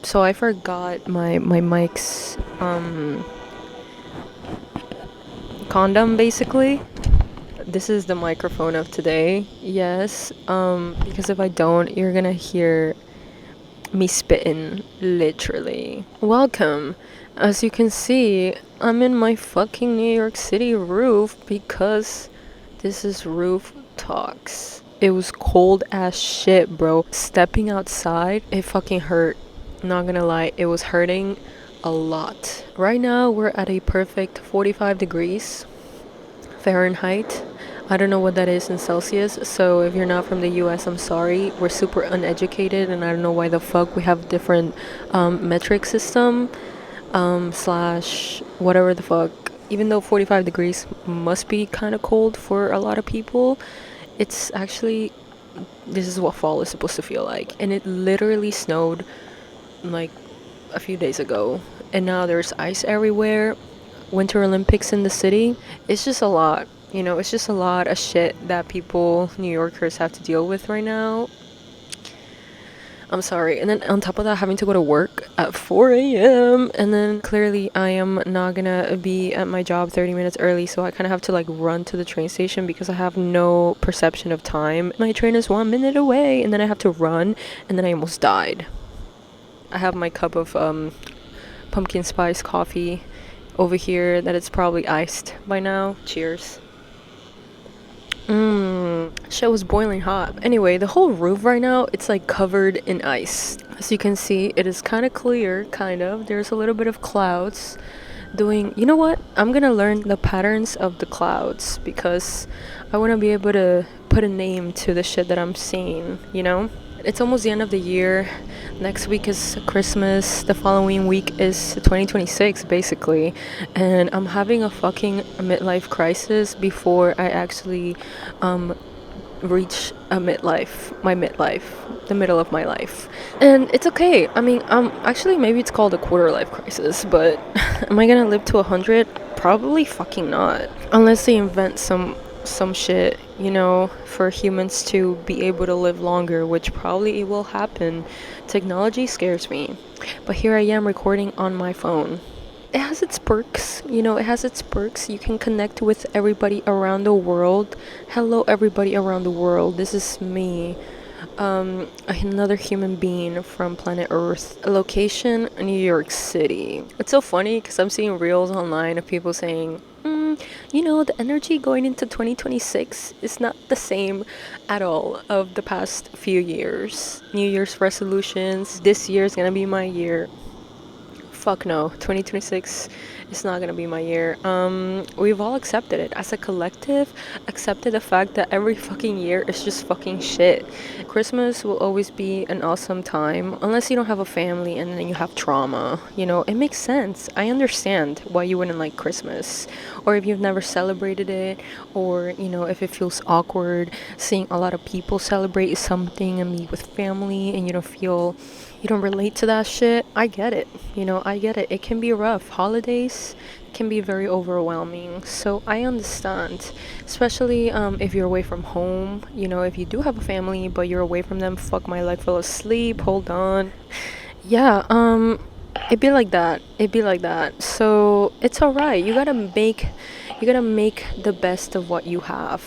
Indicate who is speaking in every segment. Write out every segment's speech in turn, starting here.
Speaker 1: So I forgot my mic's condom basically. This is the microphone of today. Yes. Because if I don't, you're gonna hear me spitting literally. Welcome. As you can see, I'm in my fucking New York City roof because this is roof talks. It was cold as shit, bro. Stepping outside, it fucking hurt. Not gonna lie, it was hurting a lot. Right now, we're at a perfect 45 degrees Fahrenheit. I don't know what that is in Celsius, so if you're not from the US, I'm sorry. We're super uneducated, and I don't know why the fuck we have different metric system, slash whatever the fuck. Even though 45 degrees must be kind of cold for a lot of people, it's actually, this is what fall is supposed to feel like. And it literally snowed like a few days ago, and now there's ice everywhere. Winter Olympics in the city. It's just a lot. It's just a lot of shit that people, New Yorkers, have to deal with right now. I'm sorry. And then on top of that, having to go to work at 4 a.m. And then clearly I am not gonna be at my job 30 minutes early, so I kind of have to like run to the train station because I have no perception of time. My train is 1 minute away, and then I have to run, and then I almost died. I have my cup of pumpkin spice coffee over here that it's probably iced by now. Cheers. Shit was boiling hot. Anyway, the whole roof right now, it's like covered in ice. As you can see, it is kind of clear, kind of. There's a little bit of clouds doing, you know what? I'm gonna learn the patterns of the clouds because I want to be able to put a name to the shit that I'm seeing, you know? It's almost the end of the year. Next week is Christmas. The following week is 2026, basically. And I'm having a fucking midlife crisis before I actually reach the middle of my life. And it's okay. I mean, actually, maybe it's called a quarter life crisis, but am I gonna live to 100? Probably fucking not. Unless they invent some shit, for humans to be able to live longer, which probably it will happen. Technology scares me. But here I am recording on my phone. It has its perks, it has its perks. You can connect with everybody around the world. Hello, everybody around the world. This is me. Another human being from planet Earth. Location, New York City. It's so funny because I'm seeing reels online of people saying, the energy going into 2026 is not the same at all of the past few years. New Year's resolutions. This year is gonna be my year. Fuck no, 2026 is not gonna be my year. We've all accepted it as a collective, accepted the fact that every fucking year is just fucking shit. Christmas will always be an awesome time unless you don't have a family and then you have trauma. It makes sense. I understand why you wouldn't like Christmas, or if you've never celebrated it, or if it feels awkward seeing a lot of people celebrate something and meet with family and you don't relate to that shit. I get it. I get it. It can be rough. Holidays can be very overwhelming. So I understand. Especially if you're away from home. If you do have a family, but you're away from them. Fuck, my leg fell asleep. Hold on. Yeah, it'd be like that. It'd be like that. So it's alright. You gotta make the best of what you have.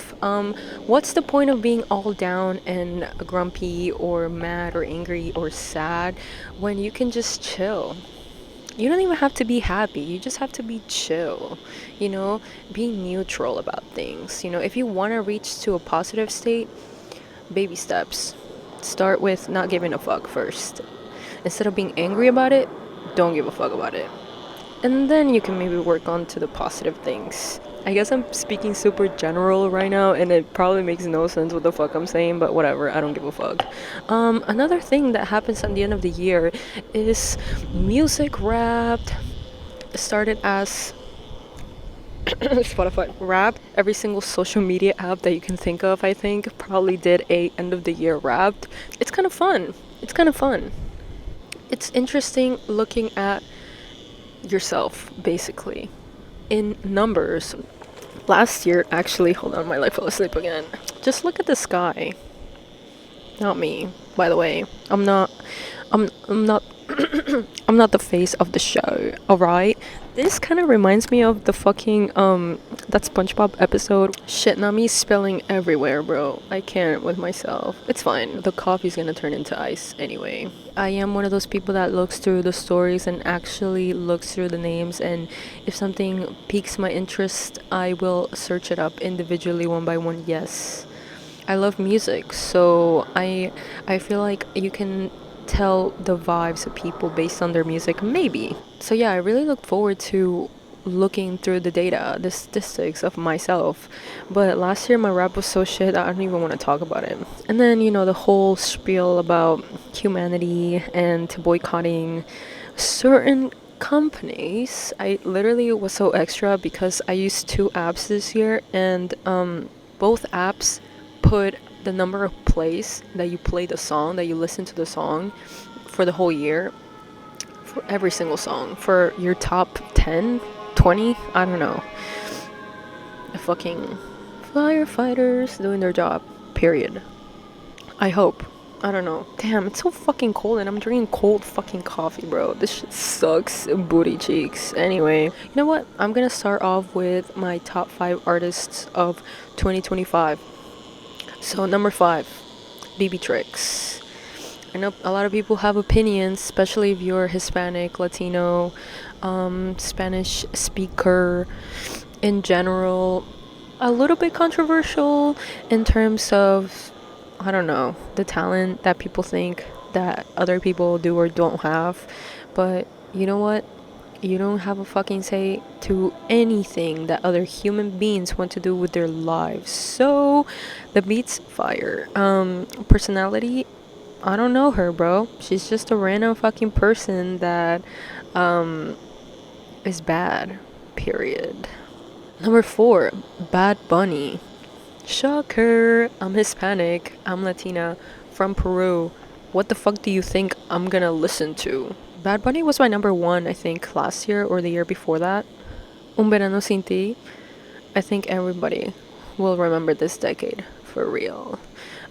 Speaker 1: What's the point of being all down and grumpy or mad or angry or sad when you can just chill? You don't even have to be happy. You just have to be chill. Be neutral about things. If you want to reach to a positive state, baby steps. Start with not giving a fuck first. Instead of being angry about it, don't give a fuck about it. And then you can maybe work on to the positive things. I guess I'm speaking super general right now, and it probably makes no sense what the fuck I'm saying, but whatever, I don't give a fuck. Another thing that happens at the end of the year is music Wrapped. Started as Spotify Wrapped. Every single social media app that you can think of, I think, probably did a end of the year Wrapped. It's kind of fun. It's interesting looking at yourself, basically, in numbers. Last year, actually, hold on, my life fell asleep again. Just look at the sky. Not me, by the way. I'm not I'm not the face of the show, alright? This kind of reminds me of the fucking, that SpongeBob episode. Shit, not me spilling everywhere, bro. I can't with myself. It's fine. The coffee's gonna turn into ice anyway. I am one of those people that looks through the stories and actually looks through the names, and if something piques my interest, I will search it up individually one by one, yes. I love music, so I feel like you can tell the vibes of people based on their music, maybe. So yeah, I really look forward to looking through the data, the statistics of myself. But last year my rap was so shit I don't even want to talk about it. And then, the whole spiel about humanity and boycotting certain companies. I literally was so extra because I used two apps this year, and both apps put the number of plays that you play the song, that you listen to the song for the whole year, for every single song, for your top 10, 20, I don't know. The fucking firefighters doing their job, period. I hope. I don't know. Damn, it's so fucking cold and I'm drinking cold fucking coffee, bro. This shit sucks. Booty cheeks. Anyway, you know what? I'm gonna start off with my top 5 artists of 2025. So, number 5, BB Tricks. I know a lot of people have opinions, especially if you're Hispanic, Latino, Spanish speaker in general. A little bit controversial in terms of, I don't know, the talent that people think that other people do or don't have. But you know what? You don't have a fucking say to anything that other human beings want to do with their lives. So, the beat's fire. Personality, I don't know her, bro. She's just a random fucking person that is bad. Period. Number 4, Bad Bunny. Shocker. I'm Hispanic. I'm Latina. From Peru. What the fuck do you think I'm gonna listen to? Bad Bunny was my number 1, I think, last year or the year before that. Un Verano Sin Ti. I think everybody will remember this decade, for real.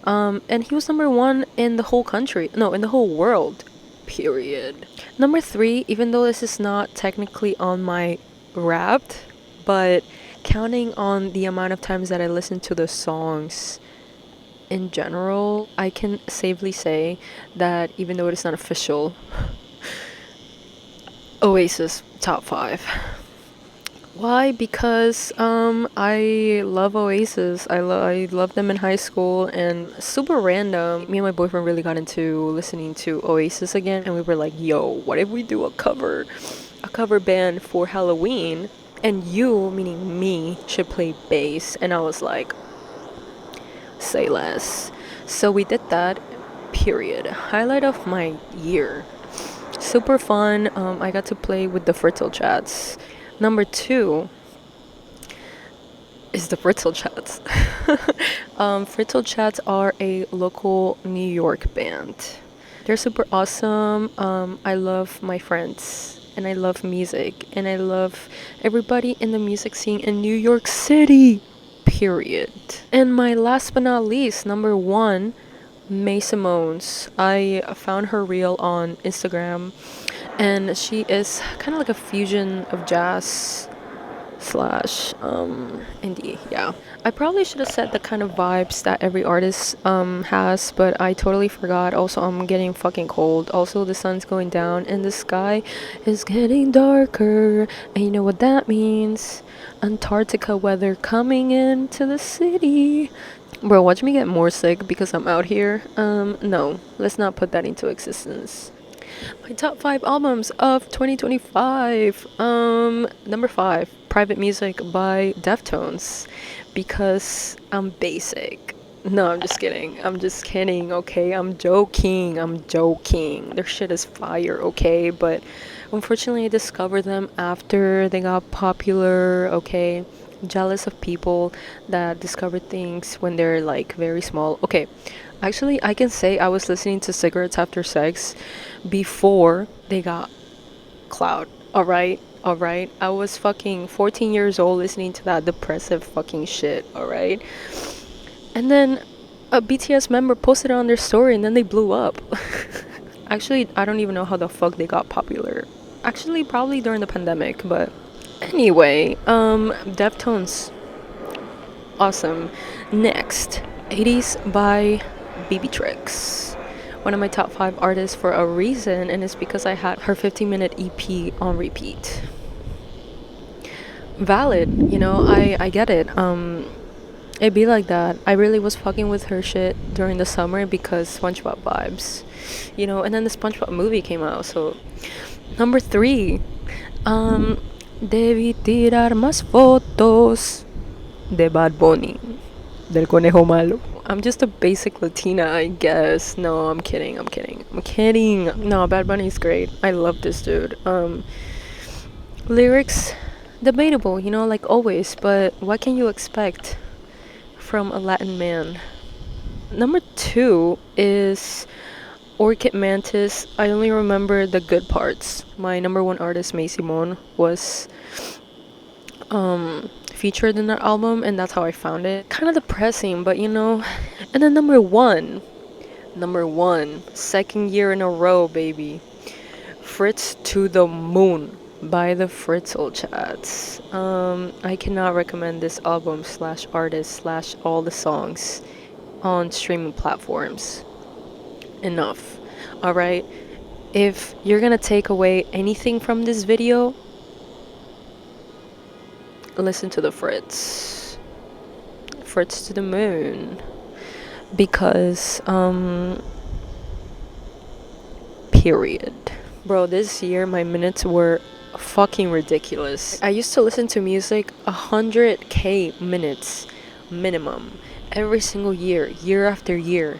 Speaker 1: And he was number 1 in the whole country. No, in the whole world. Period. Number 3, even though this is not technically on my Wrapped, but counting on the amount of times that I listen to the songs in general, I can safely say that even though it is not official, Oasis top 5. Why? Because I love Oasis. I loved them in high school, and super random. Me and my boyfriend really got into listening to Oasis again, and we were like, "Yo, what if we do a cover band for Halloween, and you, meaning me, should play bass?" And I was like, "Say less." So we did that. Period. Highlight of my year. Super fun. I got to play with the Fritzl Chats. Number 2 is the Fritzl Chats. Fritzl Chats are a local New York band. They're super awesome. I love my friends, and I love music, and I love everybody in the music scene in New York City. Period. And my last but not least, number 1, May Simone's. I found her reel on Instagram, and she is kind of like a fusion of jazz slash indie. Yeah, I probably should have said the kind of vibes that every artist has, but I totally forgot. Also, I'm getting fucking cold. Also, the sun's going down and the sky is getting darker, and you know what that means? Antarctica weather coming into the city. Bro, watch me get more sick because I'm out here. No, let's not put that into existence. My top 5 albums of 2025. Number 5, Private Music by Deftones, because I'm basic. No, I'm just kidding. I'm just kidding, okay? I'm joking. Their shit is fire, okay? But unfortunately, I discovered them after they got popular, okay? Jealous of people that discover things when they're like very small. Okay, actually, I can say I was listening to Cigarettes After Sex before they got clout. Alright? I was fucking 14 years old listening to that depressive fucking shit, alright? And then a BTS member posted it on their story and then they blew up. Actually, I don't even know how the fuck they got popular. Actually, probably during the pandemic, but anyway, Deftones, awesome. Next, 80s by BB Tricks. One of my top 5 artists for a reason, and it's because I had her 15-minute EP on repeat. Valid, I get it. It'd be like that. I really was fucking with her shit during the summer because SpongeBob vibes, and then the SpongeBob movie came out. So, number 3, debí tirar más fotos de Bad Bunny, del conejo malo. I'm just a basic Latina, I guess. No, I'm kidding. No, Bad Bunny's great. I love this dude. Lyrics, debatable, like always, but what can you expect from a Latin man? Number 2 is Orchid Mantis. I only remember the good parts. My number 1 artist, May Simone, was featured in that album, and that's how I found it. Kind of depressing, but And then number one, second year in a row, baby. Fritz to the Moon by the Fritzl Chats. I cannot recommend this album slash artist slash all the songs on streaming platforms enough. Alright? If you're gonna take away anything from this video, listen to the Fritz to the Moon, because period. Bro, this year my minutes were fucking ridiculous. I used to listen to music 100k minutes minimum every single year after year.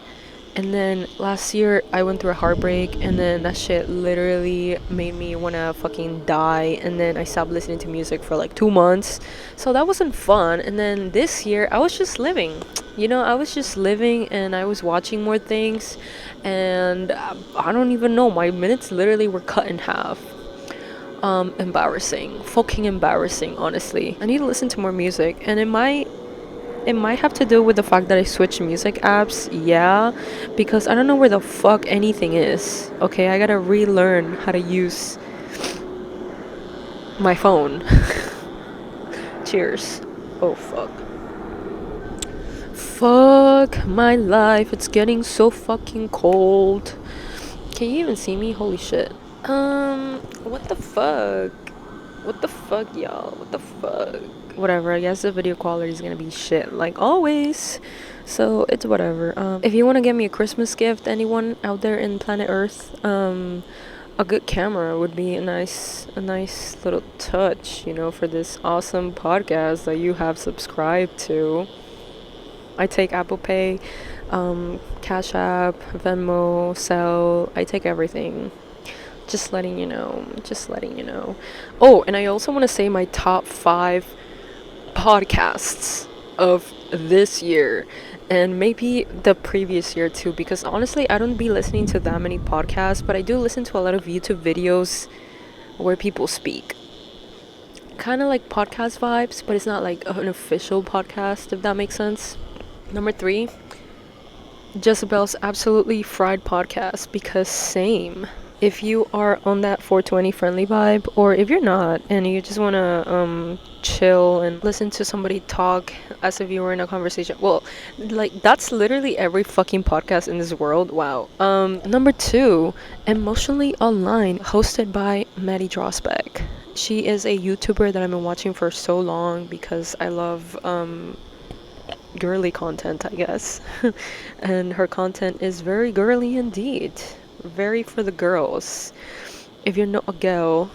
Speaker 1: And then last year I went through a heartbreak, and then that shit literally made me wanna fucking die, and then I stopped listening to music for like 2 months. So that wasn't fun. And then this year I was just living. And I was watching more things, and I don't even know, my minutes literally were cut in half. Embarrassing. Fucking embarrassing, honestly. I need to listen to more music, and it might have to do with the fact that I switched music apps, yeah, because I don't know where the fuck anything is. Okay, I gotta relearn how to use my phone. Cheers. Oh, fuck. Fuck my life, it's getting so fucking cold. Can you even see me? Holy shit. What the fuck? Y'all? What the fuck? Whatever, I guess the video quality is gonna be shit, like always. So, it's whatever. If you want to get me a Christmas gift, anyone out there in planet Earth, a good camera would be a nice little touch, for this awesome podcast that you have subscribed to. I take Apple Pay, Cash App, Venmo, Zelle. I take everything. Just letting you know. Oh, and I also want to say my top 5 podcasts of this year, and maybe the previous year too, because honestly I don't be listening to that many podcasts, but I do listen to a lot of YouTube videos where people speak. Kind of like podcast vibes, but it's not like an official podcast, if that makes sense. Number 3, Jezebel's Absolutely Fried podcast, because same. If you are on that 420 friendly vibe, or if you're not and you just want to chill and listen to somebody talk as if you were in a conversation, well, like, that's literally every fucking podcast in this world. Wow. Number 2, Emotionally Online, hosted by Maddie Drosbeck. She is a YouTuber that I've been watching for so long because I love girly content, I guess. And her content is very girly indeed. Very for the girls. If you're not a girl,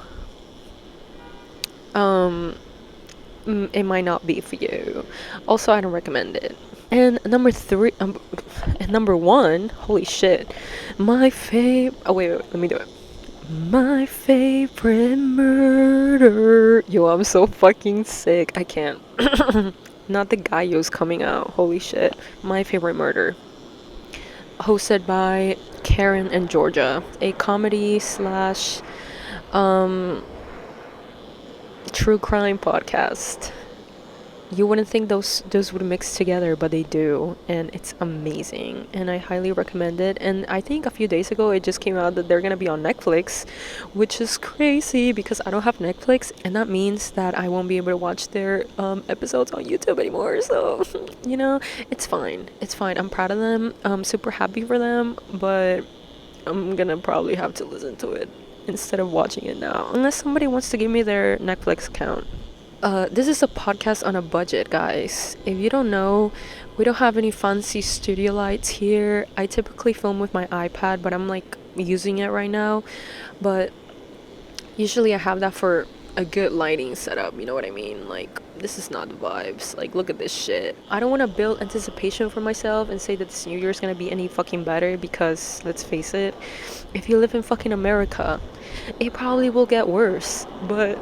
Speaker 1: it might not be for you. Also, I don't recommend it. And number 1, holy shit, my wait, let me do it. My favorite murder. Yo, I'm so fucking sick. I can't. Not the Gallo's coming out. Holy shit. My Favorite Murder. Hosted by Karen and Georgia. A comedy slash true crime podcast. You wouldn't think those would mix together, but they do, and it's amazing, and I highly recommend it. And I think a few days ago it just came out that they're gonna be on Netflix, which is crazy because I don't have Netflix, and that means that I won't be able to watch their episodes on YouTube anymore. So it's fine, it's fine. I'm proud of them, I'm super happy for them, but I'm gonna probably have to listen to it instead of watching it now, unless somebody wants to give me their Netflix account. This is a podcast on a budget, guys. If you don't know, we don't have any fancy studio lights here. I typically film with my iPad, but I'm like using it right now. But usually I have that for a good lighting setup, you know what I mean? Like, this is not the vibes. Like, look at this shit. I don't want to build anticipation for myself and say that this new year is gonna be any fucking better because, let's face it, if you live in fucking America, it probably will get worse. But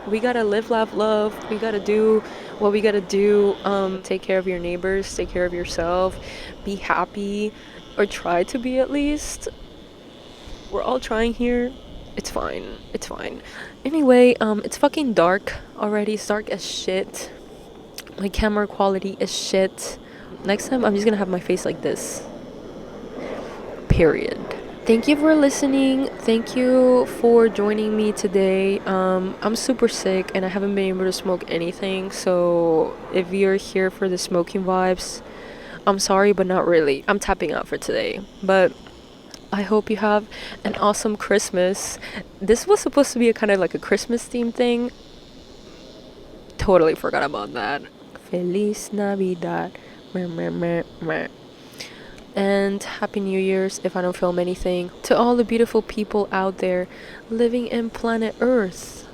Speaker 1: we gotta live, laugh, love. We gotta do what we gotta do. Take care of your neighbors, take care of yourself, be happy, or try to be at least. We're all trying here. It's fine. It's fine. Anyway, it's fucking dark already. It's dark as shit. My camera quality is shit. Next time, I'm just gonna have my face like this. Period. Thank you for listening. Thank you for joining me today. I'm super sick and I haven't been able to smoke anything. So if you're here for the smoking vibes, I'm sorry, but not really. I'm tapping out for today. But I hope you have an awesome Christmas. This was supposed to be a kind of like a Christmas theme thing. Totally forgot about that. Feliz Navidad. Meh, meh, meh, meh. And Happy New Year's if I don't film anything. To all the beautiful people out there living in planet Earth.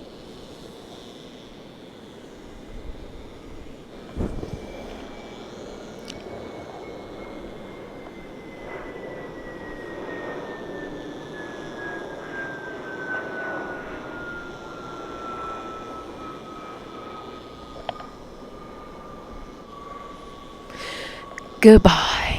Speaker 1: Goodbye.